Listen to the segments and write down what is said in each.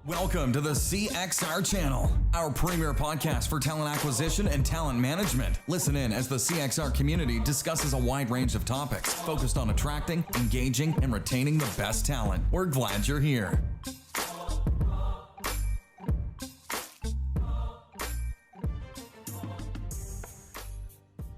Welcome to the CXR channel, our premier podcast for talent acquisition and talent management. Listen in as the CXR community discusses a wide range of topics focused on attracting, engaging, and retaining the best talent. We're glad you're here.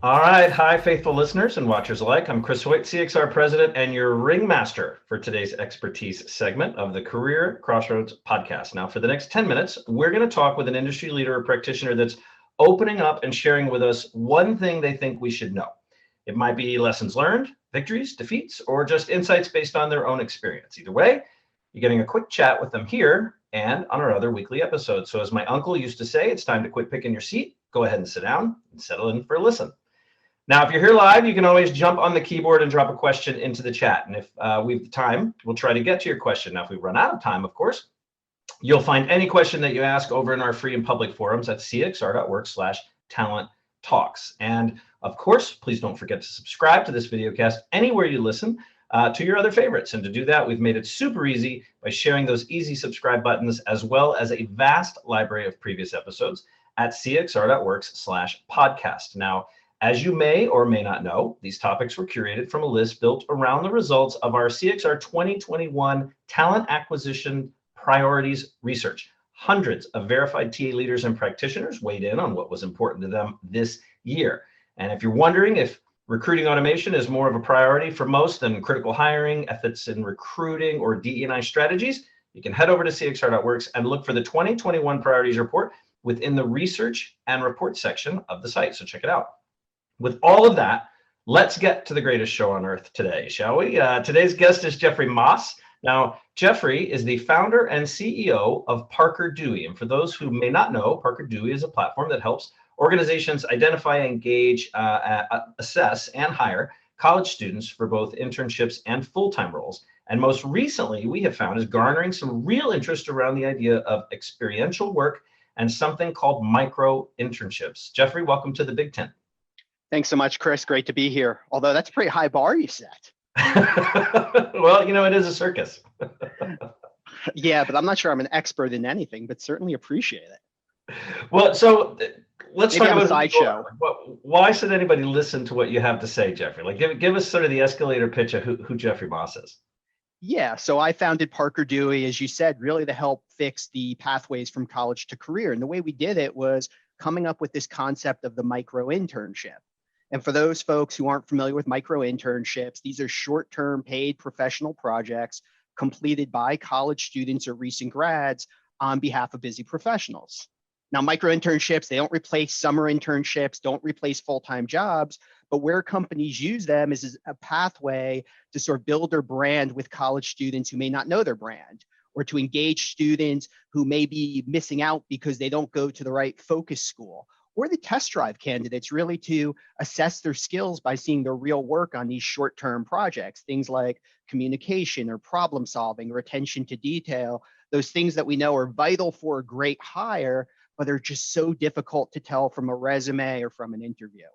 All right. Hi, faithful listeners and watchers alike. I'm Chris Hoyt, CXR president and your ringmaster for today's expertise segment of the Career Crossroads podcast. Now, for the next 10 minutes, we're going to talk with an industry leader or practitioner that's opening up and sharing with us one thing they think we should know. It might be lessons learned, victories, defeats, or just insights based on their own experience. Either way, you're getting a quick chat with them here and on our other weekly episodes. So as my uncle used to say, it's time to quit picking your seat. Go ahead and sit down and settle in for a listen. Now, if you're here live, you can always jump on the keyboard and drop a question into the chat. And if we have time, we'll try to get to your question. Now, if we run out of time, of course, you'll find any question that you ask over in our free and public forums at cxr.work/talent talks. And of course, please don't forget to subscribe to this videocast anywhere you listen to your other favorites. And to do that, we've made it super easy by sharing those easy subscribe buttons as well as a vast library of previous episodes at cxr.works/podcast. Now, as you may or may not know, these topics were curated from a list built around the results of our CXR 2021 Talent Acquisition Priorities Research. Hundreds of verified TA leaders and practitioners weighed in on what was important to them this year. And if you're wondering if recruiting automation is more of a priority for most than critical hiring, ethics in recruiting, or DE&I strategies, you can head over to cxr.works and look for the 2021 Priorities Report within the Research and Report section of the site. So check it out. With all of that, let's get to the greatest show on earth today, shall we? Today's guest is Jeffery Moss. Now, Jeffery is the founder and CEO of Parker Dewey. And for those who may not know, Parker Dewey is a platform that helps organizations identify, engage, assess, and hire college students for both internships and full-time roles. And most recently, we have found is garnering some real interest around the idea of experiential work and something called micro internships. Jeffery, welcome to the Big Tent. Thanks so much, Chris. Great to be here. Although that's a pretty high bar you set. Well, you know, it is a circus. Yeah, but I'm not sure I'm an expert in anything, but certainly appreciate it. Well, so let's Maybe talk about a sideshow. Why should anybody listen to what you have to say, Jeffery? Like, give us sort of the escalator pitch of who Jeffery Moss is. Yeah, so I founded Parker Dewey, as you said, really to help fix the pathways from college to career. And the way we did it was coming up with this concept of the micro internship. And for those folks who aren't familiar with micro internships, these are short-term paid professional projects completed by college students or recent grads on behalf of busy professionals. Now, micro internships, they don't replace summer internships, don't replace full-time jobs, but where companies use them is a pathway to sort of build their brand with college students who may not know their brand, or to engage students who may be missing out because they don't go to the right focus school, or the test drive candidates, really to assess their skills by seeing their real work on these short-term projects, things like communication or problem solving or attention to detail, those things that we know are vital for a great hire, but are just so difficult to tell from a resume or from an interview.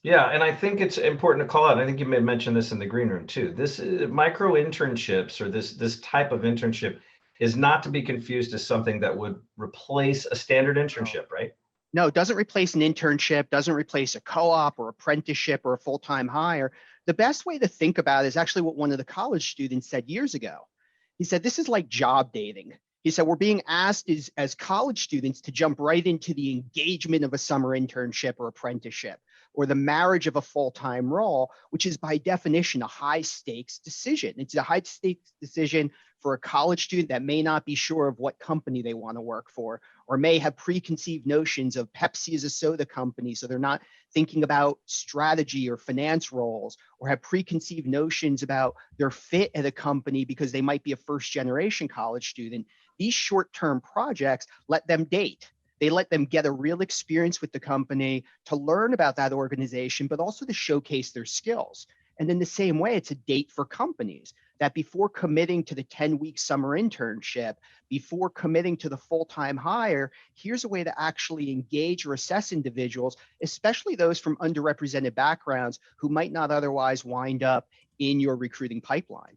Yeah, and I think it's important to call out, I think you may have mentioned this in the green room too, this micro internships or this type of internship is not to be confused as something that would replace a standard internship, right? No, it doesn't replace an internship, doesn't replace a co-op or apprenticeship or a full-time hire. The best way to think about it is actually what one of the college students said years ago. He said, this is like job dating. He said, we're being asked as college students to jump right into the engagement of a summer internship or apprenticeship, or the marriage of a full-time role, which is by definition a high-stakes decision. It's a high-stakes decision for a college student that may not be sure of what company they want to work for, or may have preconceived notions of Pepsi as a soda company, so they're not thinking about strategy or finance roles, or have preconceived notions about their fit at a company because they might be a first-generation college student. These short-term projects let them date. They let them get a real experience with the company to learn about that organization, but also to showcase their skills. And in the same way, it's a date for companies that before committing to the 10-week summer internship, before committing to the full-time hire, here's a way to actually engage or assess individuals, especially those from underrepresented backgrounds who might not otherwise wind up in your recruiting pipeline.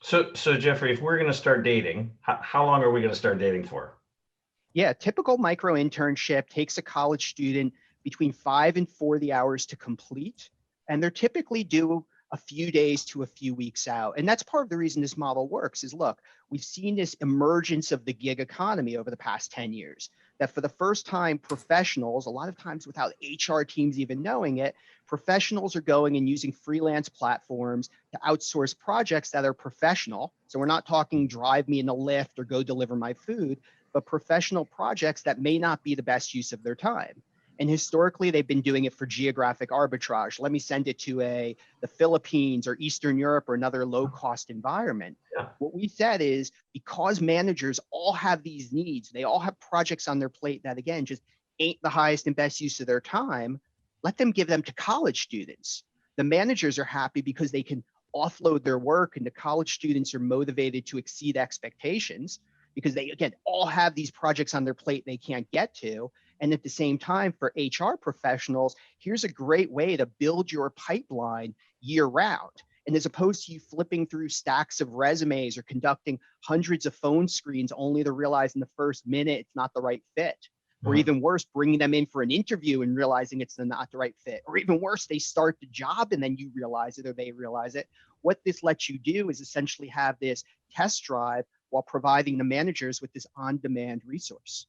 So Jeffrey, if we're going to start dating, how long are we going to start dating for? Yeah, typical micro internship takes a college student between 5 and 40 hours to complete, and they're typically due a few days to a few weeks out. And that's part of the reason this model works is look, we've seen this emergence of the gig economy over the past 10 years, that for the first time, professionals, a lot of times without HR teams even knowing it, professionals are going and using freelance platforms to outsource projects that are professional. So we're not talking drive me in a Lyft or go deliver my food, but professional projects that may not be the best use of their time. And historically, they've been doing it for geographic arbitrage. Let me send it to the Philippines or Eastern Europe or another low-cost environment. Yeah. What we said is because managers all have these needs, they all have projects on their plate that, again, just ain't the highest and best use of their time, let them give them to college students. The managers are happy because they can offload their work, and the college students are motivated to exceed expectations because they, again, all have these projects on their plate they can't get to. And at the same time, for HR professionals, here's a great way to build your pipeline year round. And as opposed to you flipping through stacks of resumes or conducting hundreds of phone screens only to realize in the first minute it's not the right fit. Or even worse, bringing them in for an interview and realizing it's not the right fit. Or even worse, they start the job and then you realize it or they realize it. What this lets you do is essentially have this test drive while providing the managers with this on-demand resource.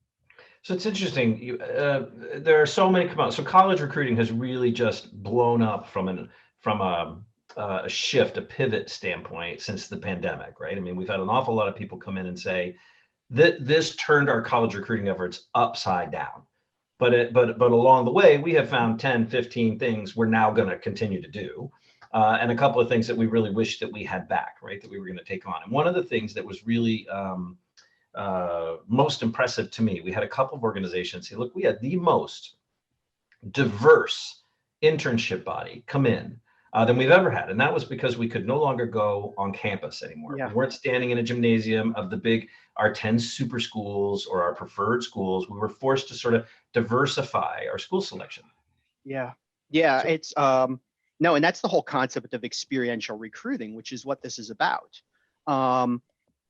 So it's interesting. There are so many come out. So college recruiting has really just blown up from a shift, a pivot standpoint since the pandemic, right? I mean, we've had an awful lot of people come in and say that this turned our college recruiting efforts upside down. But along the way, we have found 10, 15 things we're now going to continue to do. And a couple of things that we really wish that we had back, right? That we were going to take on. And one of the things that was really most impressive to me, we had a couple of organizations say, look, we had the most diverse internship body come in than we've ever had. And that was because we could no longer go on campus anymore. Yeah. We weren't standing in a gymnasium of our 10 super schools or our preferred schools. We were forced to sort of diversify our school selection. Yeah. Yeah. So, it's, no, and that's the whole concept of experiential recruiting, which is what this is about.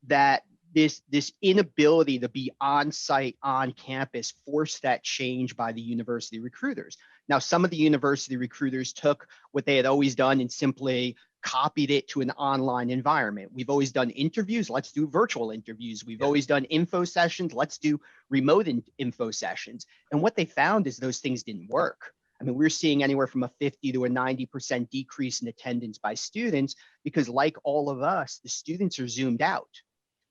That this inability to be on site, on campus, forced that change by the university recruiters. Now, some of the university recruiters took what they had always done and simply copied it to an online environment. We've always done interviews, let's do virtual interviews. We've always done info sessions, let's do remote info sessions. And what they found is those things didn't work. I mean, we're seeing anywhere from a 50 to a 90% decrease in attendance by students because, like all of us, the students are zoomed out,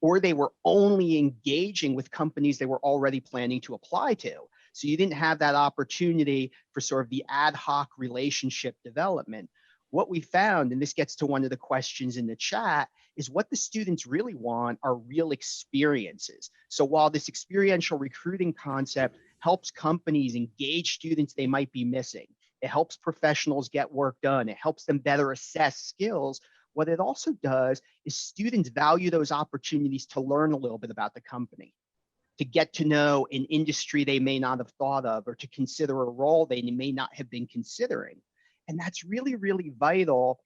or they were only engaging with companies they were already planning to apply to. So you didn't have that opportunity for sort of the ad hoc relationship development. What we found, and this gets to one of the questions in the chat, is what the students really want are real experiences. So while this experiential recruiting concept helps companies engage students they might be missing, it helps professionals get work done, it helps them better assess skills, what it also does is students value those opportunities to learn a little bit about the company, to get to know an industry they may not have thought of, or to consider a role they may not have been considering. And that's really, really vital,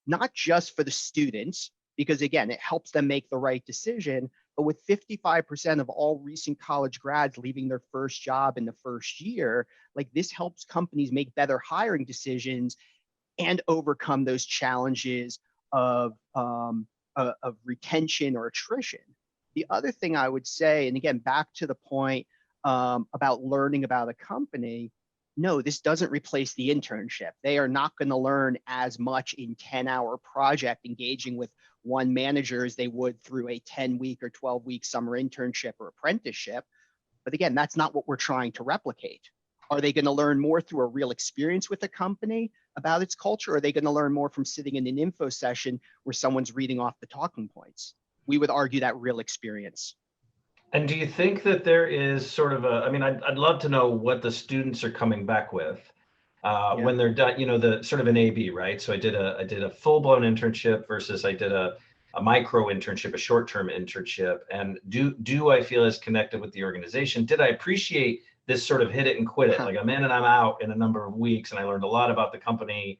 not just for the students, because again, it helps them make the right decision, but with 55% of all recent college grads leaving their first job in the first year, like this helps companies make better hiring decisions and overcome those challenges of retention or attrition. The other thing I would say, and again, back to the point about learning about a company, no, this doesn't replace the internship. They are not going to learn as much in 10-hour project engaging with one manager as they would through a 10-week or 12-week summer internship or apprenticeship. But again, that's not what we're trying to replicate. Are they going to learn more through a real experience with a company about its culture? Or are they going to learn more from sitting in an info session where someone's reading off the talking points? We would argue that real experience. And do you think that there is sort of I mean, I'd love to know what the students are coming back with when they're done, the sort of an A/B, right? So I did a full-blown internship versus I did a micro internship, a short-term internship. And do I feel as connected with the organization? Did I appreciate this sort of hit it and quit it? Like I'm in and I'm out in a number of weeks and I learned a lot about the company,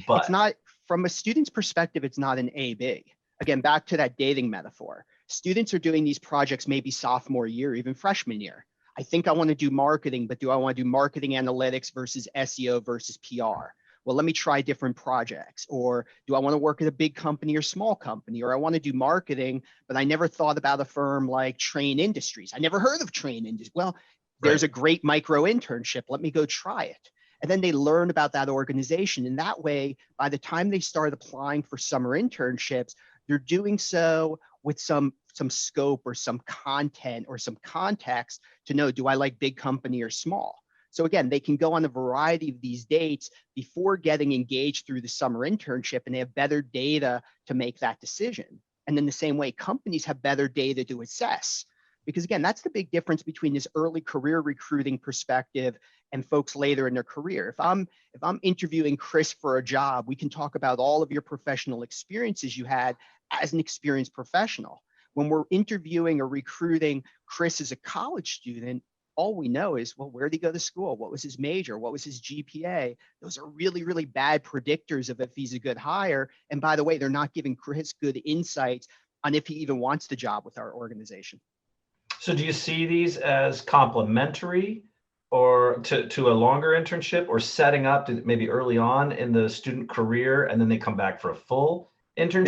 but it's not, from a student's perspective, it's not an A/B. Again, back to that dating metaphor. Students are doing these projects maybe sophomore year, even freshman year. I think I want to do marketing, but do I want to do marketing analytics versus SEO versus PR? Well, let me try different projects. Or do I want to work at a big company or small company? Or I want to do marketing, but I never thought about a firm like Train Industries. I never heard of Train Industries. Well, there's a great micro internship. Let me go try it. And then they learn about that organization. And that way, by the time they start applying for summer internships, they're doing so with some scope or some content or some context to know, do I like big company or small? So again, they can go on a variety of these dates before getting engaged through the summer internship, and they have better data to make that decision. And in the same way, companies have better data to assess. Because again, that's the big difference between this early career recruiting perspective and folks later in their career. If I'm interviewing Chris for a job, we can talk about all of your professional experiences you had as an experienced professional. When we're interviewing or recruiting Chris as a college student, all we know is, well, where did he go to school? What was his major? What was his GPA? Those are really, really bad predictors of if he's a good hire. And by the way, they're not giving Chris good insights on if he even wants the job with our organization. So do you see these as complementary or to a longer internship, or setting up to maybe early on in the student career and then they come back for a full internship?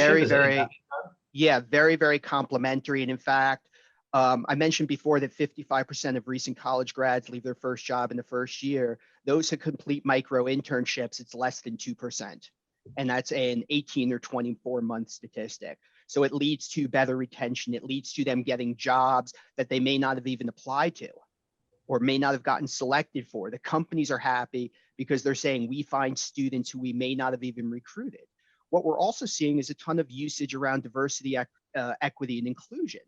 Very, very complementary. And in fact, I mentioned before that 55% of recent college grads leave their first job in the first year. Those who complete micro internships, it's less than 2%. And that's an 18 or 24 month statistic. So it leads to better retention. It leads to them getting jobs that they may not have even applied to or may not have gotten selected for. The companies are happy because they're saying we find students who we may not have even recruited. What we're also seeing is a ton of usage around diversity, equity, and inclusion.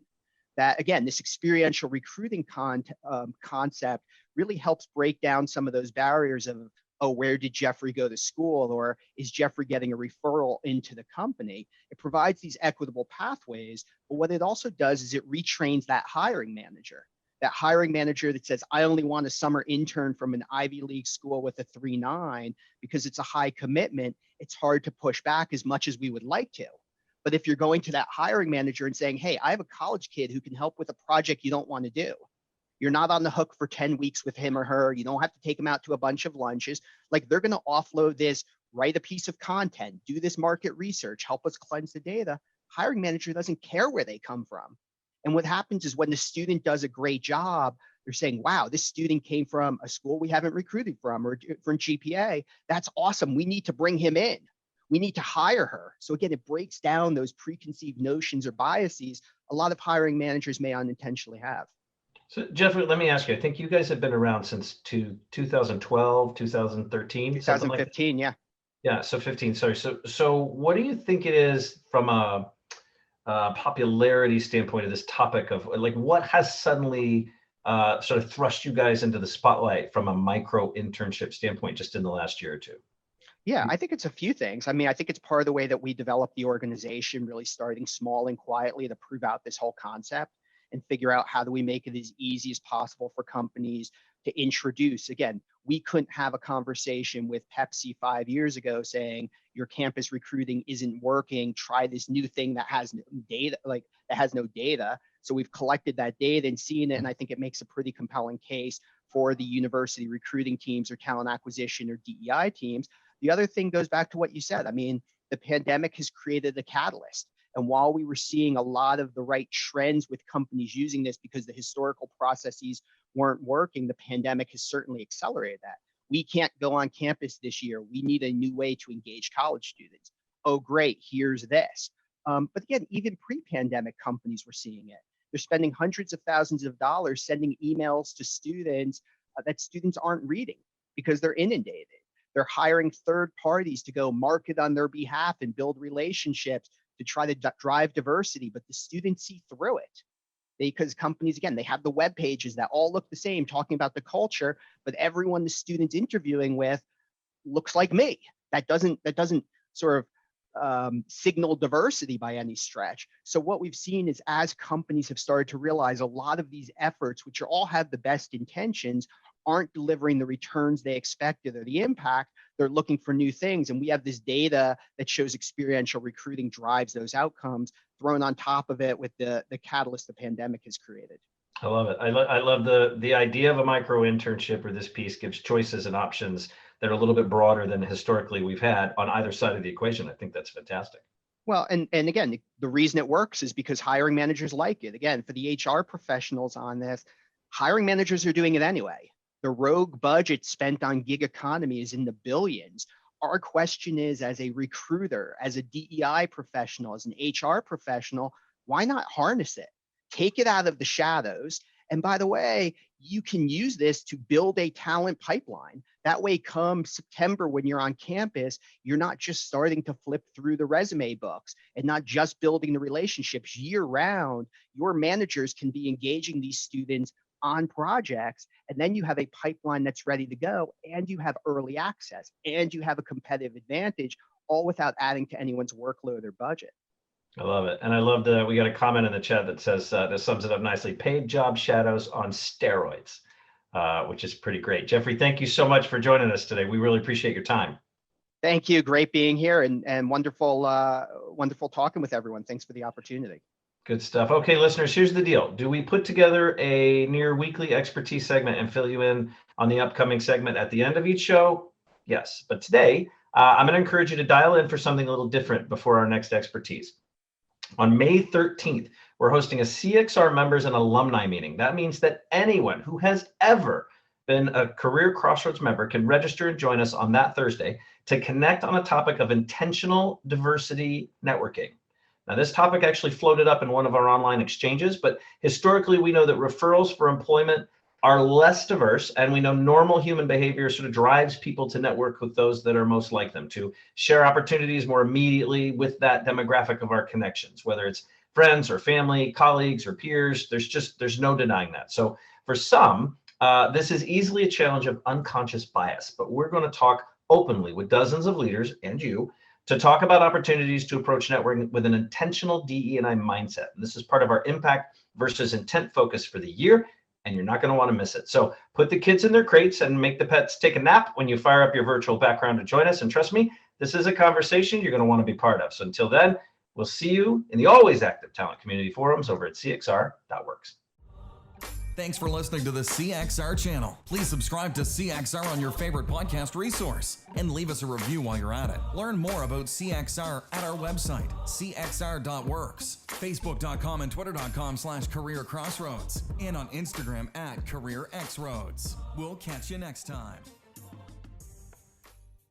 That, again, this experiential recruiting concept really helps break down some of those barriers of, oh, where did Jeffrey go to school? Or is Jeffrey getting a referral into the company? It provides these equitable pathways, but what it also does is it retrains that hiring manager that says, I only want a summer intern from an Ivy League school with a 3.9 because it's a high commitment. It's hard to push back as much as we would like to. But if you're going to that hiring manager and saying, hey, I have a college kid who can help with a project you don't want to do. You're not on the hook for 10 weeks with him or her. You don't have to take them out to a bunch of lunches. Like, they're going to offload this, write a piece of content, do this market research, help us cleanse the data. Hiring manager doesn't care where they come from. And what happens is when the student does a great job, they're saying, wow, this student came from a school we haven't recruited from or from GPA. That's awesome. We need to bring him in. We need to hire her. So again, it breaks down those preconceived notions or biases a lot of hiring managers may unintentionally have. So Jeffrey, let me ask you, I think you guys have been around since 2012, 2013, 2015, yeah. Yeah, so 15, sorry. So what do you think it is from a popularity standpoint of this topic of, like, what has suddenly sort of thrust you guys into the spotlight from a micro internship standpoint just in the last year or two? Yeah, I think it's a few things. I mean, I think it's part of the way that we developed the organization, really starting small and quietly to prove out this whole concept and figure out how do we make it as easy as possible for companies to introduce. Again, we couldn't have a conversation with Pepsi 5 years ago saying your campus recruiting isn't working. Try this new thing that has no data, So we've collected that data and seen it, and I think it makes a pretty compelling case for the university recruiting teams or talent acquisition or DEI teams. The other thing goes back to what you said. I mean, the pandemic has created a catalyst. And while we were seeing a lot of the right trends with companies using this because the historical processes weren't working, the pandemic has certainly accelerated that. We can't go on campus this year. We need a new way to engage college students. Oh, great, here's this. But again, even pre-pandemic companies were seeing it. They're spending hundreds of thousands of dollars sending emails to students that students aren't reading because they're inundated. They're hiring third parties to go market on their behalf and build relationships to try to drive diversity, but the students see through it. Because companies, again, they have the web pages that all look the same, talking about the culture, but everyone the student's interviewing with looks like me. That doesn't sort of signal diversity by any stretch. So what we've seen is as companies have started to realize a lot of these efforts, which all have the best intentions, aren't delivering the returns they expected or the impact. They're looking for new things. And we have this data that shows experiential recruiting drives those outcomes, thrown on top of it with the catalyst the pandemic has created. I love it. I love the idea of a micro internship, or this piece gives choices and options that are a little bit broader than historically we've had on either side of the equation. I think that's fantastic. Well, and again, the reason it works is because hiring managers like it. Again, for the HR professionals on this, hiring managers are doing it anyway. The rogue budget spent on gig economy is in the billions. Our question is, as a recruiter, as a DEI professional, as an HR professional, why not harness it? Take it out of the shadows. And by the way, you can use this to build a talent pipeline. That way, come September, when you're on campus, you're not just starting to flip through the resume books and not just building the relationships year round. Your managers can be engaging these students on projects, and then you have a pipeline that's ready to go, and you have early access, and you have a competitive advantage, all without adding to anyone's workload or budget. I love it. And I love we got a comment in the chat that says, this sums it up nicely, paid job shadows on steroids, which is pretty great. Jeffrey, thank you so much for joining us today. We really appreciate your time. Thank you. Great being here, and wonderful talking with everyone. Thanks for the opportunity. Good stuff. Okay, listeners, here's the deal. Do we put together a near weekly expertise segment and fill you in on the upcoming segment at the end of each show? Yes. But today, I'm going to encourage you to dial in for something a little different before our next expertise. On May 13th, we're hosting a CXR members and alumni meeting. That means that anyone who has ever been a Career Crossroads member can register and join us on that Thursday to connect on a topic of intentional diversity networking. Now, this topic actually floated up in one of our online exchanges, but historically, we know that referrals for employment are less diverse, and we know normal human behavior sort of drives people to network with those that are most like them, to share opportunities more immediately with that demographic of our connections, whether it's friends or family, colleagues or peers. There's no denying that. So for some, this is easily a challenge of unconscious bias, but we're going to talk openly with dozens of leaders and you to talk about opportunities to approach networking with an intentional DE&I mindset. And this is part of our impact versus intent focus for the year, and you're not going to want to miss it. So put the kids in their crates and make the pets take a nap when you fire up your virtual background to join us. And trust me, this is a conversation you're going to want to be part of. So until then, we'll see you in the always active talent community forums over at cxr.works. Thanks for listening to the CXR channel. Please subscribe to CXR on your favorite podcast resource and leave us a review while you're at it. Learn more about CXR at our website, cxr.works, facebook.com and twitter.com/careercrossroads, and on Instagram at careerxroads. We'll catch you next time.